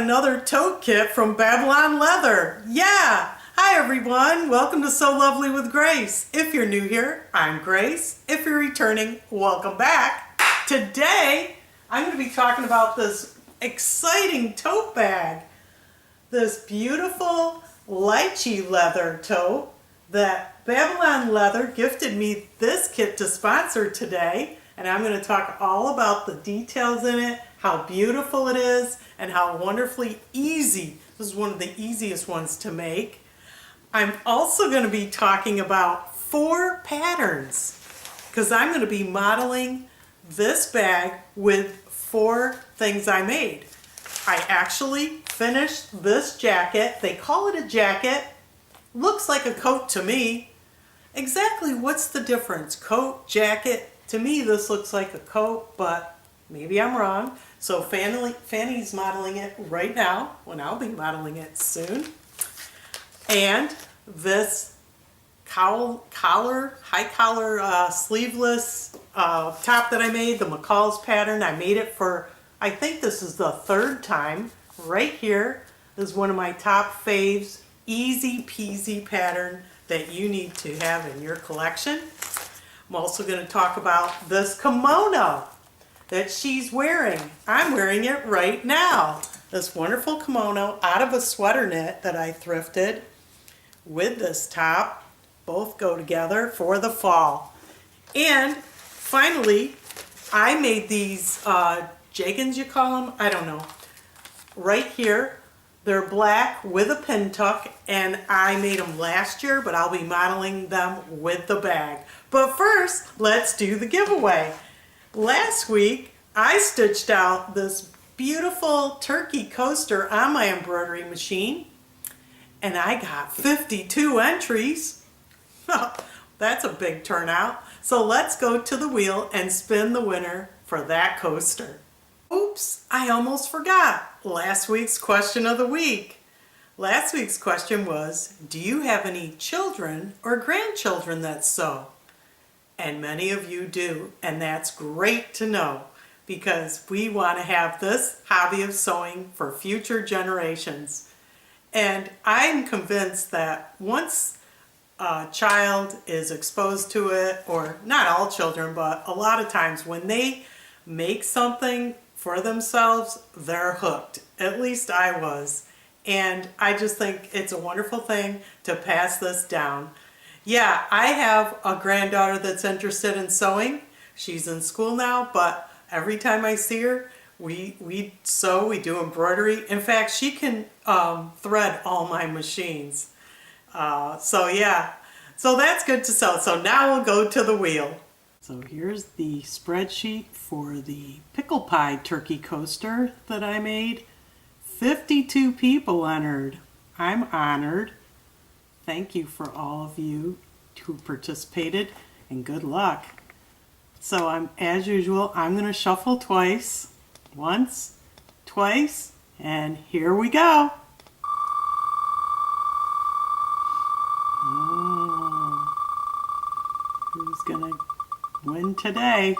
another tote kit from Babylon Leather. Yeah! Hi everyone, welcome to So Lovely with Grace. If you're new here, I'm Grace. If you're returning, welcome back. Today, I'm going to be talking about this exciting tote bag. This beautiful lychee leather tote that Babylon Leather gifted me this kit to sponsor today. And I'm going to talk all about the details in it, how beautiful it is, and how wonderfully easy. This is one of the easiest ones to make. I'm also going to be talking about 4 patterns because I'm going to be modeling this bag with 4 things I made. I actually finished this jacket. They call it a jacket. Looks like a coat to me. Exactly what's the difference? Coat, jacket? To me this looks like a coat, but maybe I'm wrong. So Fanny's modeling it right now, when I'll be modeling it soon. And this high collar sleeveless top that I made, the McCalls pattern. I made it for, I think this is the 3rd time. Right here is one of my top faves, easy peasy pattern that you need to have in your collection. I'm also going to talk about this kimono that she's wearing. I'm wearing it right now. This wonderful kimono out of a sweater knit that I thrifted with this top. Both go together for the fall. And finally, I made these Leggings, you call them? I don't know. Right here. They're black with a pin tuck, and I made them last year, but I'll be modeling them with the bag. But first, let's do the giveaway. Last week, I stitched out this beautiful turkey coaster on my embroidery machine, and I got 52 entries. That's a big turnout. So let's go to the wheel and spin the winner for that coaster. Oops, I almost forgot last week's question of the week. Last week's question was, do you have any children or grandchildren that sew? And many of you do, and that's great to know because we want to have this hobby of sewing for future generations. And I'm convinced that once a child is exposed to it, or not all children, but a lot of times when they make something for themselves, they're hooked. At least I was. And I just think it's a wonderful thing to pass this down. Yeah, I have a granddaughter that's interested in sewing. She's in school now, but every time I see her, we sew, we do embroidery. In fact, she can thread all my machines. So yeah, so that's good to sew. So now we'll go to the wheel. So here's the spreadsheet for the pickle pie turkey coaster that I made. 52 people entered. I'm honored. Thank you for all of you who participated, and good luck. So as usual, I'm going to shuffle twice. Once, twice, and here we go. Oh, who's going to win today?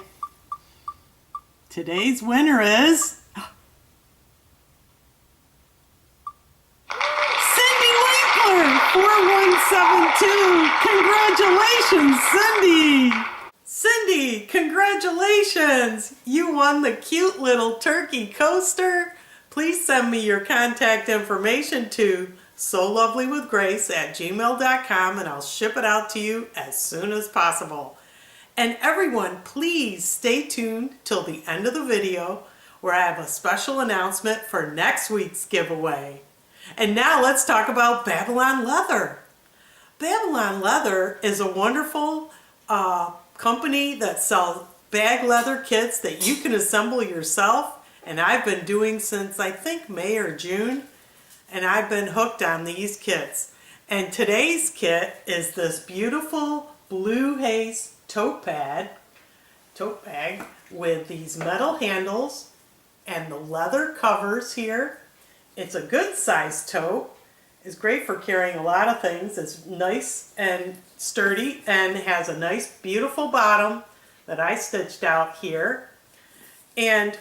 Today's winner is Cindy Winkler, 4172. Congratulations, Cindy! Cindy, congratulations! You won the cute little turkey coaster. Please send me your contact information to solovely.with.grace@gmail.com and I'll ship it out to you as soon as possible. And everyone, please stay tuned till the end of the video where I have a special announcement for next week's giveaway. And now let's talk about Babylon Leather. Babylon Leather is a wonderful company that sells bag leather kits that you can assemble yourself. And I've been doing since I think May or June. And I've been hooked on these kits. And today's kit is this beautiful blue haze tote bag with these metal handles and the leather covers here. It's a good size tote. It's great for carrying a lot of things. It's nice and sturdy and has a nice beautiful bottom that I stitched out here. And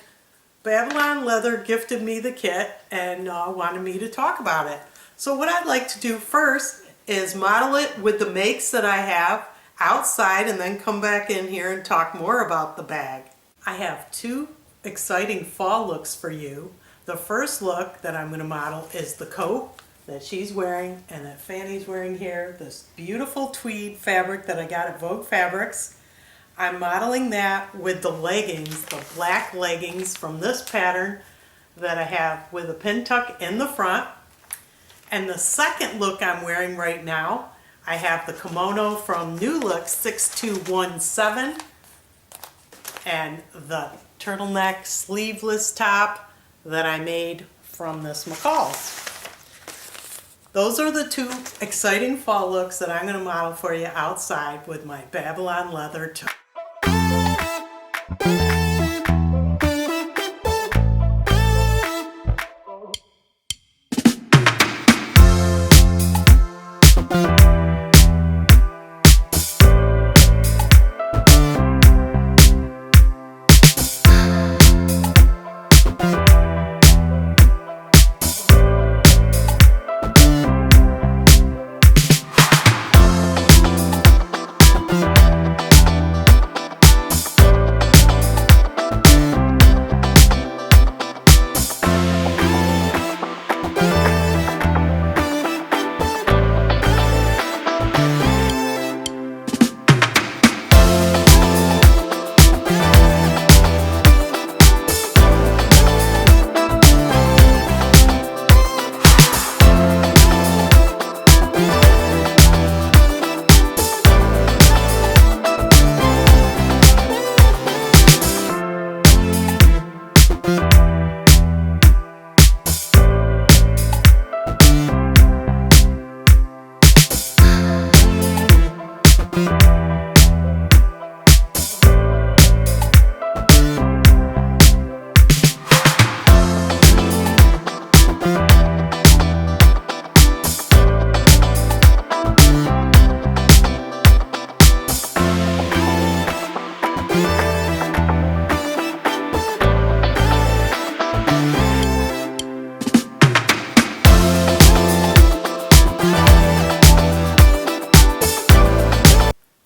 Babylon Leather gifted me the kit and wanted me to talk about it. So what I'd like to do first is model it with the makes that I have outside and then come back in here and talk more about the bag. I have two exciting fall looks for you. The first look that I'm going to model is the coat that she's wearing and that Fanny's wearing here, this beautiful tweed fabric that I got at Vogue Fabrics. I'm modeling that with the leggings, the black leggings from this pattern that I have with a pin tuck in the front. And the second look I'm wearing right now, I have the kimono from Look N6217 and the turtleneck sleeveless top that I made from this McCalls. Those are the two exciting fall looks that I'm going to model for you outside with my Babylon Leather tote.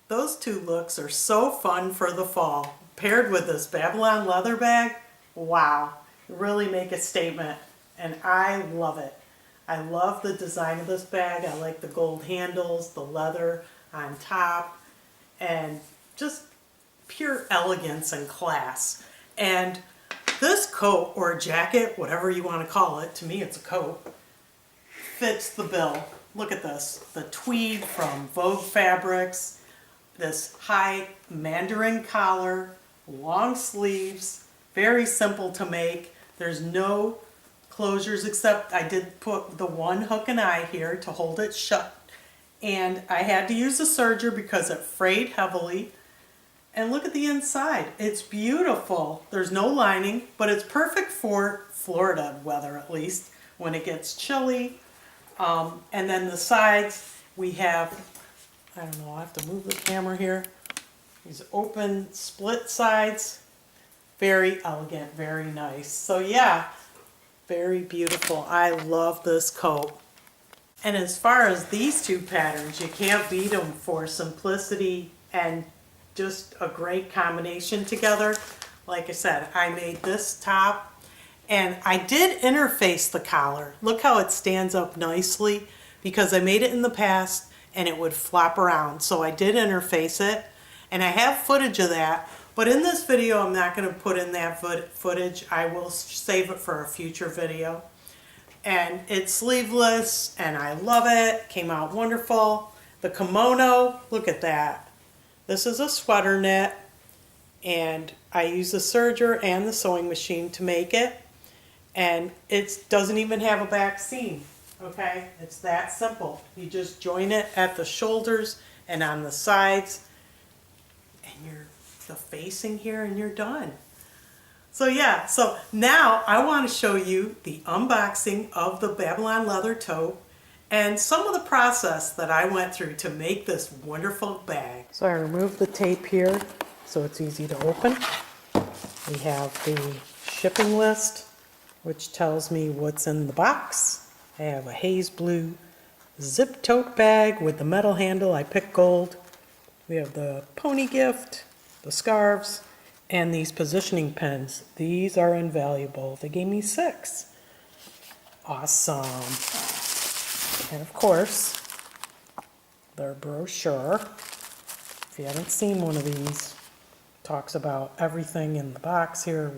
Those two looks are so fun for the fall. Paired with this Babylon leather bag, wow, really make a statement. And I love it. I love the design of this bag. I like the gold handles, the leather on top, and just pure elegance and class. And this coat or jacket, whatever you want to call it, to me it's a coat, fits the bill. Look at this, the tweed from Vogue Fabrics, this high mandarin collar, long sleeves, very simple to make. There's no closures except I did put the one hook and eye here to hold it shut. And I had to use a serger because it frayed heavily. And look at the inside. It's beautiful. There's no lining, but it's perfect for Florida weather at least, when it gets chilly. And then the sides, we have, I don't know, I have to move the camera here. These open split sides. Very elegant, very nice. So yeah, very beautiful. I love this coat. And as far as these two patterns, you can't beat them for simplicity and just a great combination together. Like I said, I made this top and I did interface the collar. Look how it stands up nicely because I made it in the past and it would flop around. So I did interface it and I have footage of that. But in this video, I'm not going to put in that footage. I will save it for a future video. And it's sleeveless and I love it. Came out wonderful. The kimono, look at that. This is a sweater knit and I use the serger and the sewing machine to make it. And it doesn't even have a back seam, okay? It's that simple. You just join it at the shoulders and on the sides and you're the facing here and you're done. So yeah, so now I want to show you the unboxing of the Babylon leather tote and some of the process that I went through to make this wonderful bag. So I removed the tape here so it's easy to open. We have the shipping list, which tells me what's in the box. I have a haze blue zip tote bag with the metal handle. I picked gold. We have the pony gift, the scarves, and these positioning pins. These are invaluable. They gave me 6. Awesome. And of course, their brochure. If you haven't seen one of these, talks about everything in the box here.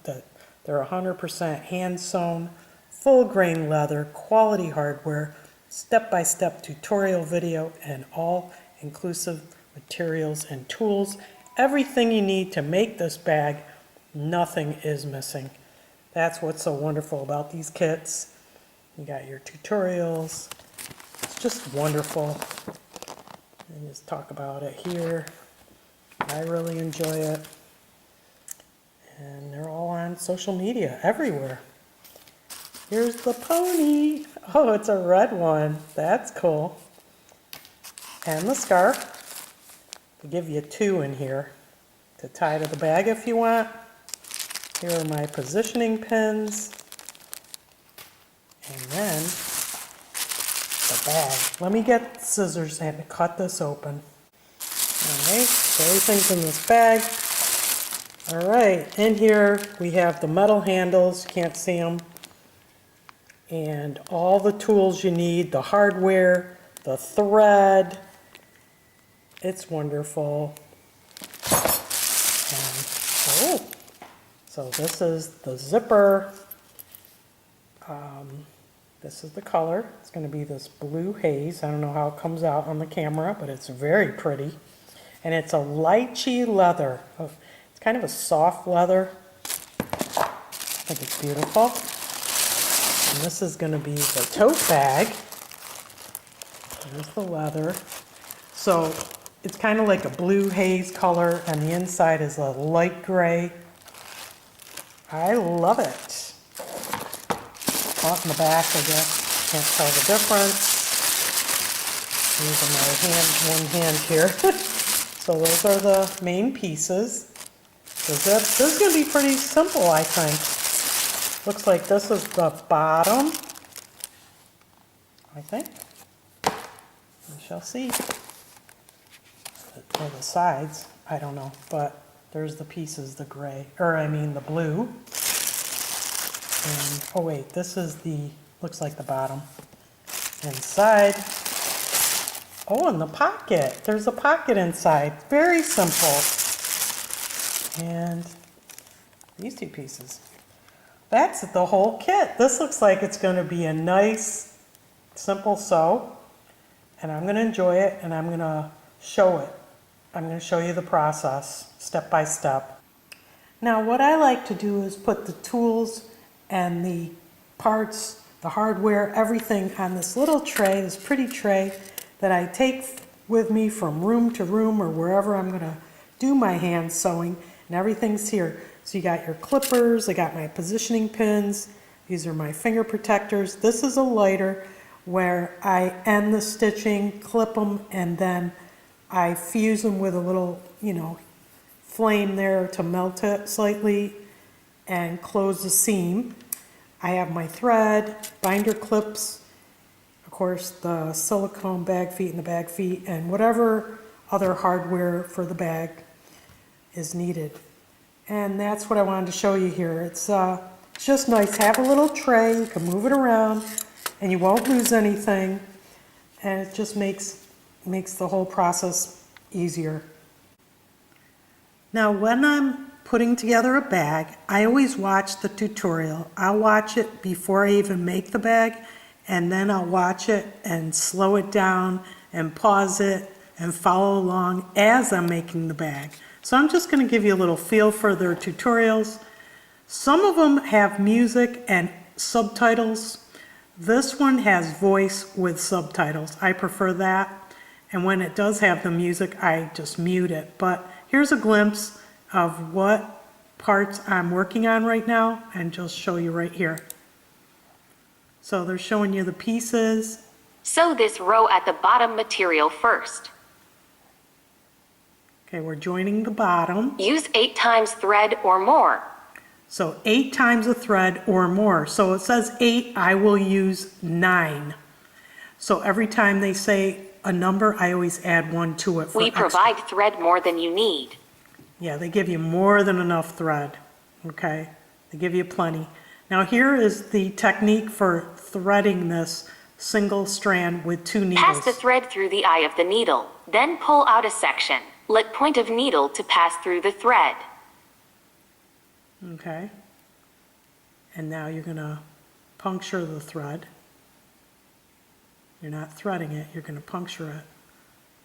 That they're 100% hand sewn, full grain leather, quality hardware, step-by-step tutorial video, and all inclusive materials and tools. Everything you need to make this bag, nothing is missing. That's what's so wonderful about these kits. You got your tutorials. It's just wonderful. And just talk about it here. I really enjoy it. And they're all on social media everywhere. Here's the pony. Oh, it's a red one. That's cool. And the scarf. They give you 2 in here to tie to the bag if you want. Here are my positioning pins. And then the bag. Let me get scissors and cut this open. Alright, so everything's in this bag. Alright, in here we have the metal handles, you can't see them. And all the tools you need, the hardware, the thread. It's wonderful. And, oh, so this is the zipper. This is the color. It's going to be this blue haze. I don't know how it comes out on the camera, but it's very pretty. And it's a lychee leather. It's kind of a soft leather. I think it's beautiful. And this is going to be the tote bag. There's the leather. So it's kind of like a blue haze color, and the inside is a light gray. I love it. Off in the back, I guess. Can't tell the difference. Using my one hand here. So those are the main pieces. The zip. This is going to be pretty simple, I think. Looks like this is the bottom. I think. We shall see. Or the sides. I don't know. But there's the pieces, the gray. The blue. And, oh wait, this is the, looks like the bottom. Inside. Oh, and the pocket. There's a pocket inside. Very simple. And these 2 pieces. That's the whole kit. This looks like it's going to be a nice, simple sew. And I'm going to enjoy it, and I'm going to show it. I'm going to show you the process, step by step. Now, what I like to do is put the tools and the parts, the hardware, everything on this little tray, this pretty tray that I take with me from room to room or wherever I'm going to do my hand sewing, and everything's here. So you got your clippers, I got my positioning pins, these are my finger protectors. This is a lighter where I end the stitching, clip them, and then I fuse them with a little, flame there to melt it slightly and close the seam. I have my thread, binder clips, of course the silicone bag feet and the bag feet, and whatever other hardware for the bag is needed. And that's what I wanted to show you here. It's just nice. Have a little tray, you can move it around and you won't lose anything, and it just makes the whole process easier. Now when I'm putting together a bag, I always watch the tutorial. I'll watch it before I even make the bag, and then I'll watch it and slow it down and pause it and follow along as I'm making the bag. So I'm just going to give you a little feel for their tutorials. Some of them have music and subtitles. This one has voice with subtitles. I prefer that. And when it does have the music, I just mute it. But here's a glimpse of what parts I'm working on right now, and just show you right here. So they're showing you the pieces. Sew this row at the bottom material first. Okay, we're joining the bottom. Use 8 times thread or more. So 8 times a thread or more. So it says 8, I will use 9. So every time they say a number, I always add 1 to it for We extra. provide thread more than you need. Yeah, they give you more than enough thread, okay? They give you plenty. Now here is the technique for threading this single strand with 2 needles. Pass the thread through the eye of the needle, then pull out a section. Let point of needle to pass through the thread. Okay. And now you're going to puncture the thread. You're not threading it, you're going to puncture it.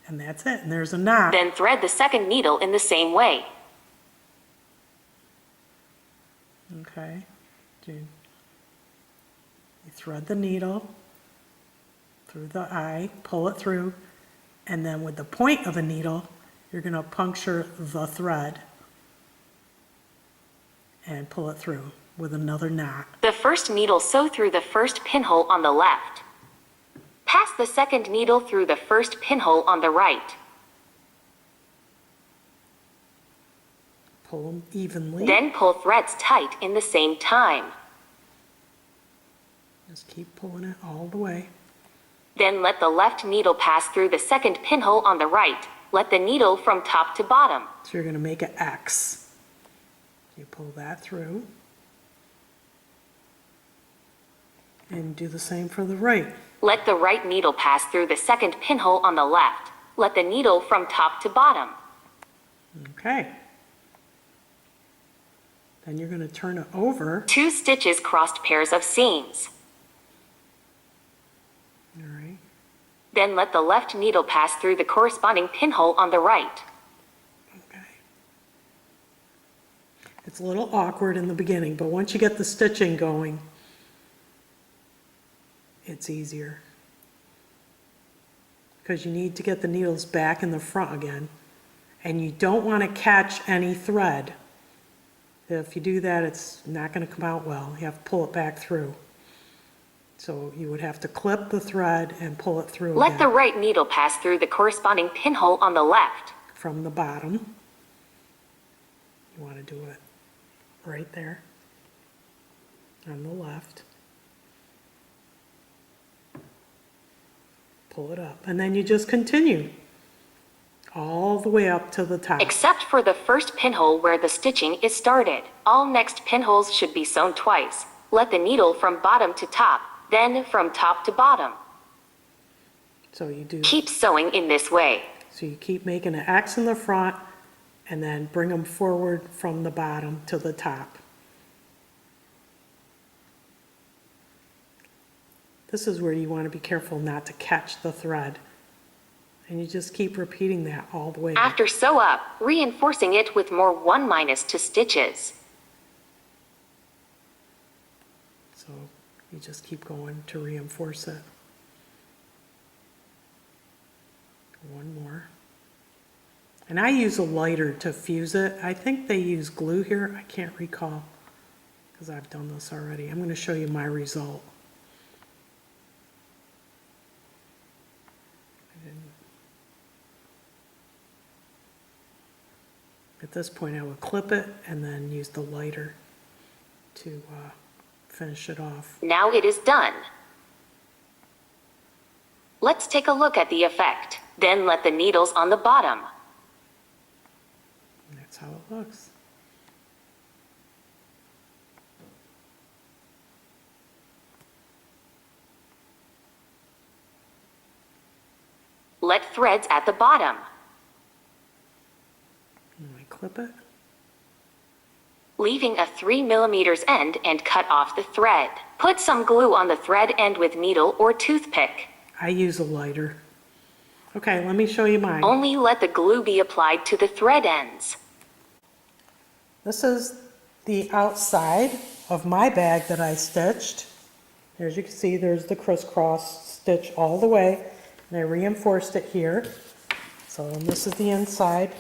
And that's it. And there's a knot. Then thread the second needle in the same way. Okay. You thread the needle through the eye, pull it through, and then with the point of the needle, you're going to puncture the thread and pull it through with another knot. The first needle sew through the first pinhole on the left. Pass the second needle through the first pinhole on the right. Pull them evenly. Then pull threads tight in the same time. Just keep pulling it all the way. Then let the left needle pass through the second pinhole on the right. Let the needle from top to bottom. So you're going to make an X. You pull that through. And do the same for the right. Let the right needle pass through the second pinhole on the left. Let the needle from top to bottom. Okay. Then you're going to turn it over. 2 stitches crossed pairs of seams. All right. Then let the left needle pass through the corresponding pinhole on the right. Okay. It's a little awkward in the beginning, but once you get the stitching going, it's easier. Because you need to get the needles back in the front again. And you don't want to catch any thread. If you do that, it's not going to come out well. You have to pull it back through. So you would have to clip the thread and pull it through Let again. the right needle pass through the corresponding pinhole on the left. From the bottom. You want to do it right there on the left. Pull it up, and then you just continue all the way up to the top. Except for the first pinhole where the stitching is started. All next pinholes should be sewn twice. Let the needle from bottom to top, then from top to bottom. So you do. Keep sewing in this way. So you keep making an X in the front, and then bring them forward from the bottom to the top. This is where you want to be careful not to catch the thread. And you just keep repeating that all the way. After sew up, reinforcing it with more 1-2 stitches. So you just keep going to reinforce it. One more. And I use a lighter to fuse it. I think they use glue here. I can't recall because I've done this already. I'm going to show you my result. At this point, I would clip it and then use the lighter to finish it off. Now it is done. Let's take a look at the effect. Then let the needles on the bottom. And that's how it looks. Let threads at the bottom. And I clip it. Leaving a 3mm end and cut off the thread. Put some glue on the thread end with needle or toothpick. I use a lighter. Okay, let me show you mine. Only let the glue be applied to the thread ends. This is the outside of my bag that I stitched. As you can see, there's the crisscross stitch all the way, and I reinforced it here. So this is the inside.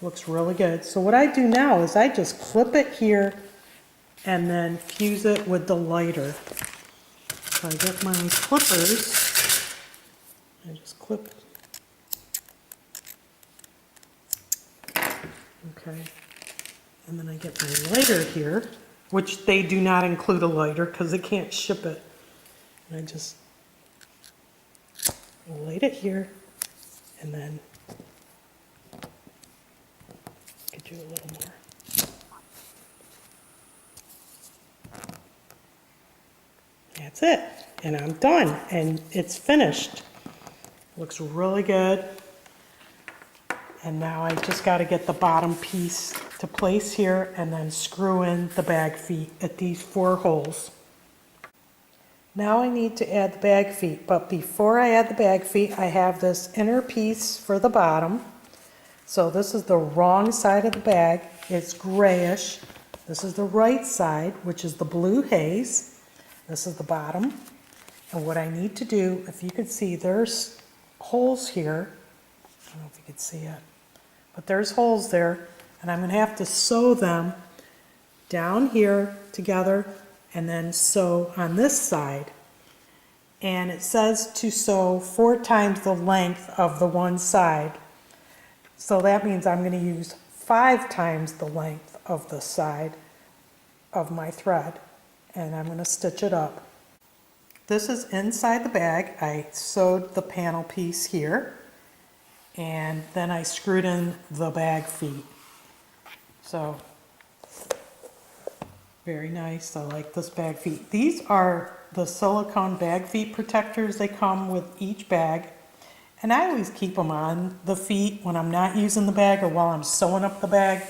Looks really good. So what I do now is I just clip it here and then fuse it with the lighter. So I get my clippers. I just clip. Okay. And then I get my lighter here, which they do not include a lighter because they can't ship it. And I just light it here, and then could do a little more. That's it, and I'm done, and it's finished. Looks really good. And now I just got to get the bottom piece to place here and then screw in the bag feet at these 4 holes. Now I need to add the bag feet, but before I add the bag feet, I have this inner piece for the bottom. So this is the wrong side of the bag. It's grayish. This is the right side, which is the blue haze. This is the bottom. And what I need to do, if you could see, there's holes here. I don't know if you could see it, but there's holes there, and I'm going to have to sew them down here together and then sew on this side. And it says to sew 4 times the length of the one side. So that means I'm going to use 5 times the length of the side of my thread, and I'm going to stitch it up. This is inside the bag. I sewed the panel piece here, and then I screwed in the bag feet. So very nice. I like this bag feet. These are the silicone bag feet protectors. They come with each bag, and I always keep them on the feet when I'm not using the bag or while I'm sewing up the bag.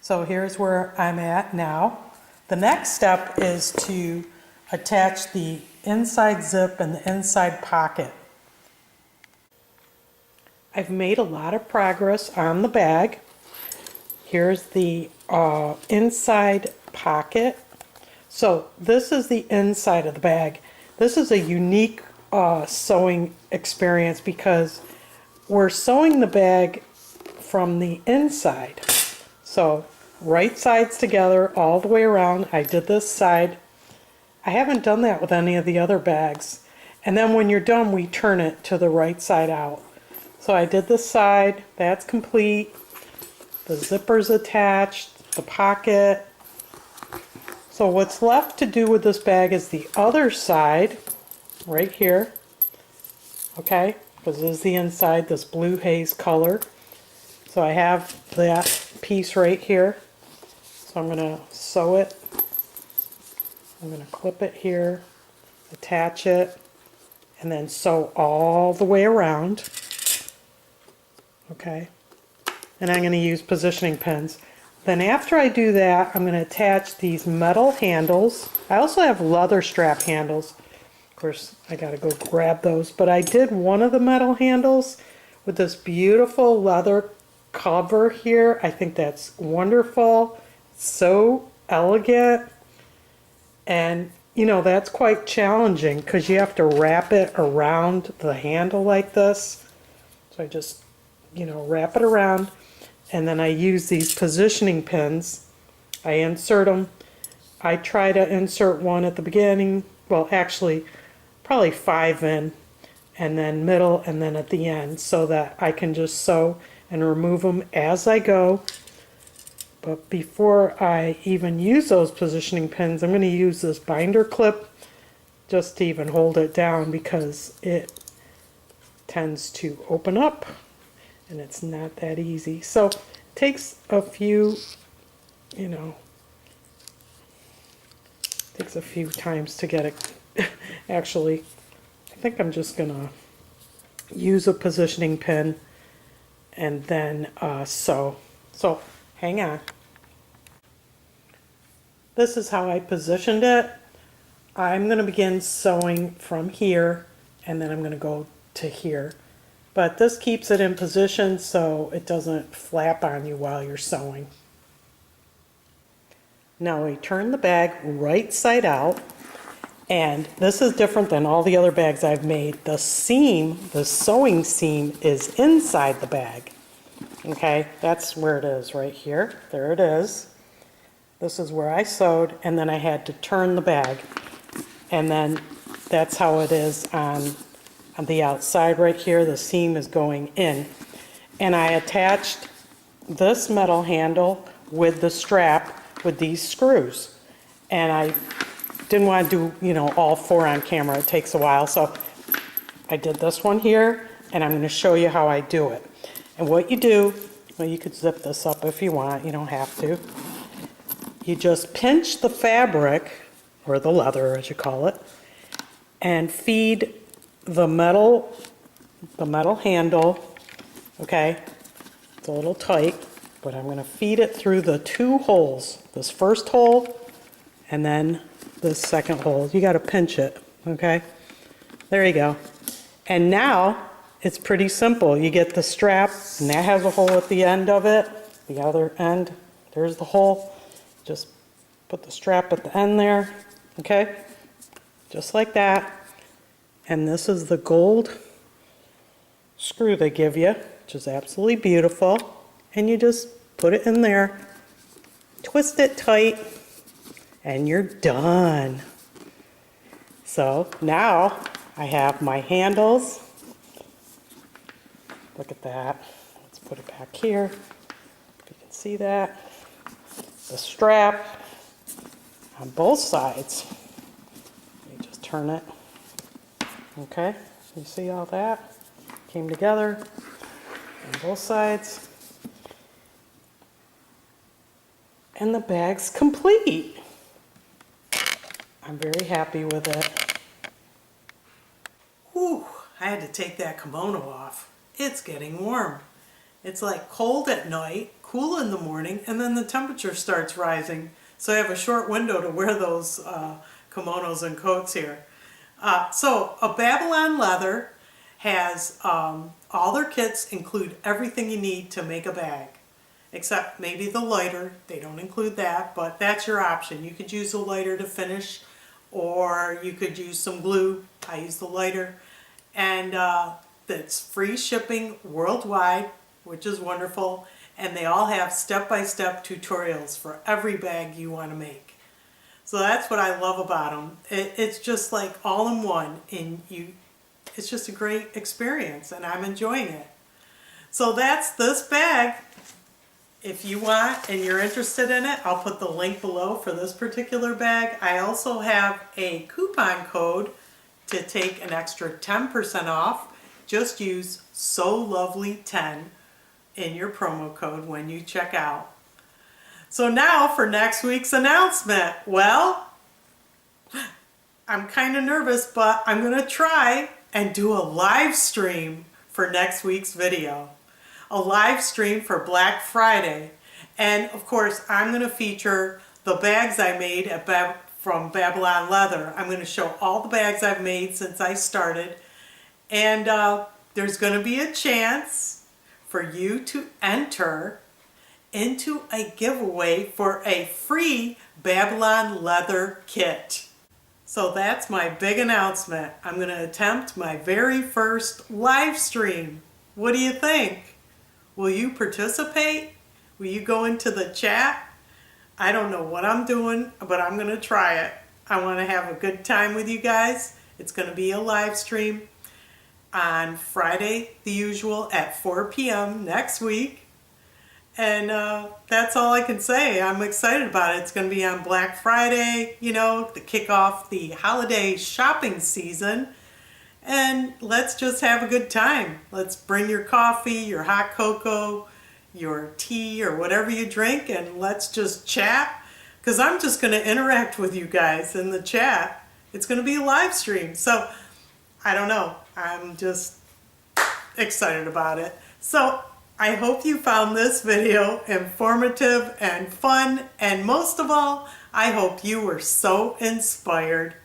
So here's where I'm at now. The next step is to attach the inside zip and the inside pocket. I've made a lot of progress on the bag. Here's the inside pocket. So this is the inside of the bag. This is a unique sewing experience because we're sewing the bag from the inside. So right sides together all the way around. I did this side. I haven't done that with any of the other bags. And then when you're done, we turn it to the right side out. So I did this side, that's complete. The zipper's attached, the pocket. So what's left to do with this bag is the other side, right here. Okay, because this is the inside, this blue haze color. So I have that piece right here. So I'm going to sew it. I'm going to clip it here, attach it, and then sew all the way around. Okay, and I'm going to use positioning pins. Then after I do that, I'm going to attach these metal handles. I also have leather strap handles. Of course, I got to go grab those, but I did one of the metal handles with this beautiful leather cover here. I think that's wonderful, so elegant, and you know, that's quite challenging because you have to wrap it around the handle like this. So I just, you know, wrap it around, and then I use these positioning pins. I insert them. I try to insert one at the beginning, well actually probably 5 in, and then middle, and then at the end, so that I can just sew and remove them as I go. But before I even use those positioning pins, I'm going to use this binder clip just to even hold it down because it tends to open up. And it's not that easy. So it takes a few, you know, takes a few times to get it. Actually, I think I'm just gonna use a positioning pin and then sew. So hang on. This is how I positioned it. I'm gonna begin sewing from here, and then I'm gonna go to here. But this keeps it in position so it doesn't flap on you while you're sewing. Now we turn the bag right side out, and this is different than all the other bags I've made. The seam, the sewing seam, is inside the bag. Okay, that's where it is right here. There it is. This is where I sewed, and then I had to turn the bag. And then that's how it is on the outside right here. The seam is going in. And I attached this metal handle with the strap with these screws. And I didn't want to do, you know, all 4 on camera. It takes a while. So I did this one here, and I'm going to show you how I do it. And what you do, well, you could zip this up if you want. You don't have to. You just pinch the fabric, or the leather as you call it, and feed the metal handle, okay? It's a little tight, but I'm going to feed it through the 2 holes. This first hole and then this second hole. You got to pinch it, okay? There you go. And now it's pretty simple. You get the strap, and that has a hole at the end of it. The other end, there's the hole. Just put the strap at the end there, okay? Just like that. And this is the gold screw they give you, which is absolutely beautiful. And you just put it in there, twist it tight, and you're done. So now I have my handles. Look at that. Let's put it back here, if you can see that. The strap on both sides. Let me just turn it. Okay, you see all that? Came together on both sides. And the bag's complete. I'm very happy with it. Whew, I had to take that kimono off. It's getting warm. It's like cold at night, cool in the morning, and then the temperature starts rising. So I have a short window to wear those kimonos and coats here. So a Babylon Leather has all their kits include everything you need to make a bag, except maybe the lighter. They don't include that, but that's your option. You could use a lighter to finish, or you could use some glue. I use the lighter, and that's free shipping worldwide, which is wonderful. And they all have step-by-step tutorials for every bag you want to make. So that's what I love about them. It's just like all in one, and it's just a great experience, and I'm enjoying it. So that's this bag. If you want and you're interested in it, I'll put the link below for this particular bag. I also have a coupon code to take an extra 10% off. Just use SoLovely10 in your promo code when you check out. So now for next week's announcement. Well, I'm kind of nervous, but I'm going to try and do a live stream for next week's video. A live stream for Black Friday. And of course, I'm going to feature the bags I made from Babylon Leather. I'm going to show all the bags I've made since I started. And there's going to be a chance for you to enter into a giveaway for a free Babylon Leather kit. So that's my big announcement. I'm going to attempt my very first live stream. What do you think? Will you participate? Will you go into the chat? I don't know what I'm doing, but I'm going to try it. I want to have a good time with you guys. It's going to be a live stream on Friday, the usual, at 4 p.m. next week. And that's all I can say. I'm excited about it. It's going to be on Black Friday, you know, to kick off the holiday shopping season. And let's just have a good time. Let's bring your coffee, your hot cocoa, your tea, or whatever you drink, and let's just chat. Because I'm just going to interact with you guys in the chat. It's going to be a live stream. So, I don't know. I'm just excited about it. So, I hope you found this video informative and fun, and most of all, I hope you were so inspired.